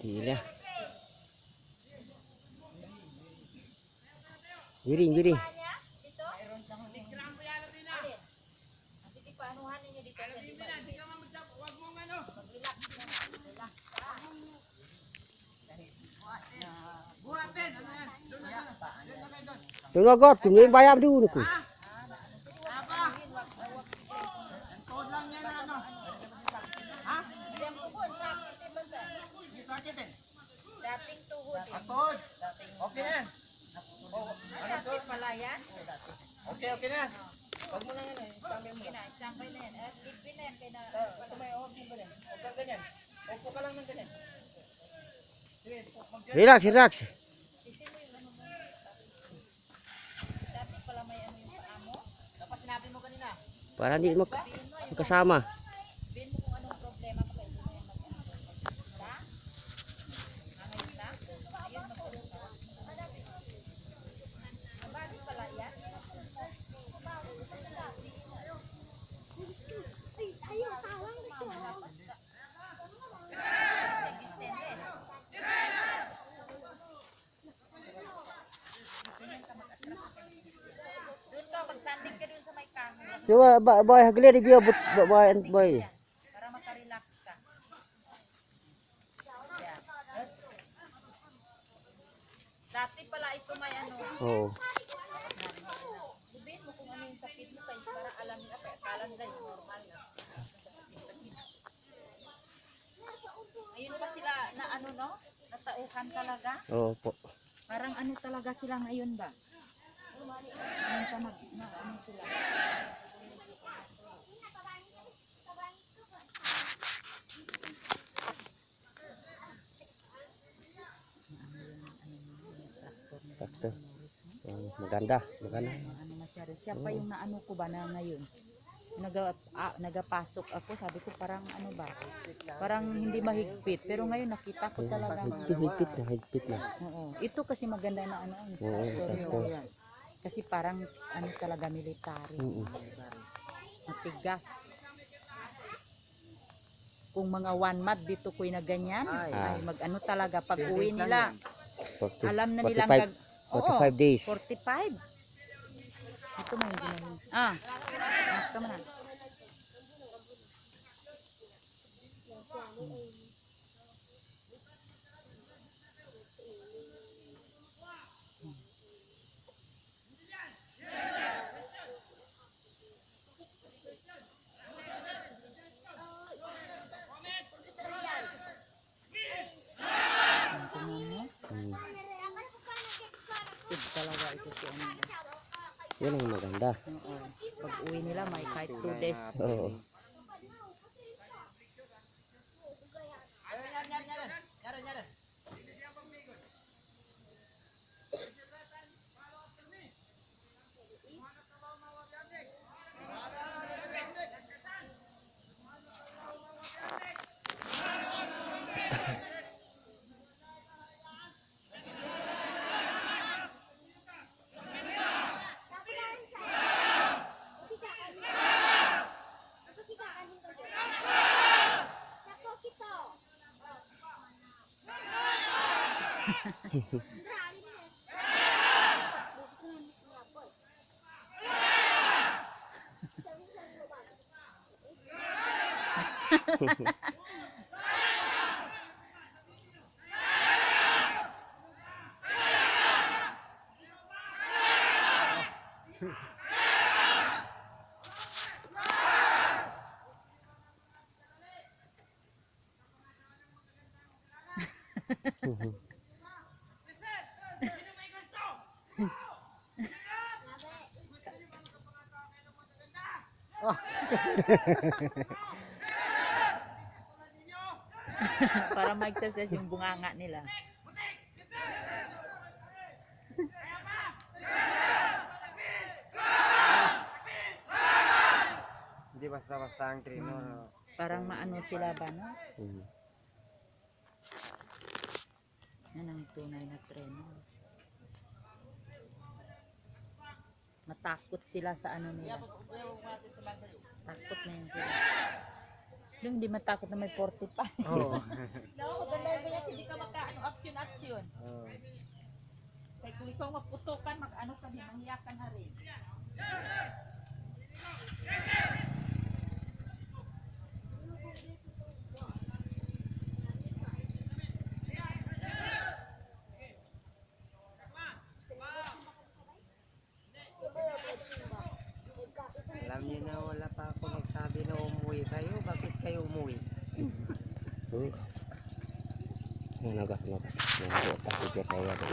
Gila. Giring, giring. Tunggu tungguin bayam dulu ku. Oke na. Oh, ano to? Palayan. Okay na. Wag mo na yan eh. Istampay na yan. Ligpin na yan. Ito may huwag mo ganyan. Huwag kang ganyan. Upo ka lang ng ganyan. Relax, relax. Dati pala may ano yung paa mo. Dapat sinabi mo kanina. Para di makasama. Sabihin mo kung anong problema pa kayo. Hindi mo yan magkakita. Ngayon na. Ayun magkakita. Mabalik pala yan. Doon ka, mag-sanding ka doon sa may camera. Coba boy hagli di biar boy and boy. Para makarelax ka. Yan. Dati pala ito may ano. Oh. Sabihin mo kung ano yung sakit mo kayo para alam nila. Akala nila yung normal na. Ngayon pa sila na ano no? Natauhan talaga. Oh po. Parang ano talaga sila ngayon ba? Ngayon pa na ano sila. Sakto. Maganda, maganda. Ano masyado. Siya pa yung naano ko ba na ngayon. Nagapasok ako, sabi ko parang ano ba? Parang hindi mahigpit. Pero ngayon nakita ko talaga. Higpit na. Oo. Ito kasi maganda na ano. Oo, yan. Kasi parang ano talaga military. Matigas. Kung mga 1 month dito ko'y na ganyan, ay mag-ano talaga pag uwi nila. Alam na nilang 45 days. 45. Ito mo yung ginahin. Ito mo na. Talaga ito si ano. Yan ang maganda. Oo. Pag uwi nila may kahit 2 days. Oo. Para ma-exercise yung bunganga nila. Hindi basta-basta ang trino. Parang maano sila ba, no? Yan ang tunay na treno. Matakot sila sa ano nila. Takot na yun sila. Yung hindi matakot na may 45. Oo. No, maganda yung ganyan, hindi ka aksyon-aksyon. Oh. Kaya kung ikaw maputukan, mag-ano ka din, manghiyakan na rin. Alam niyo na wala pa ako nagsabi na umuwi kayo. Bakit kayo umuwi? Naga. Naga. Naga. Naga.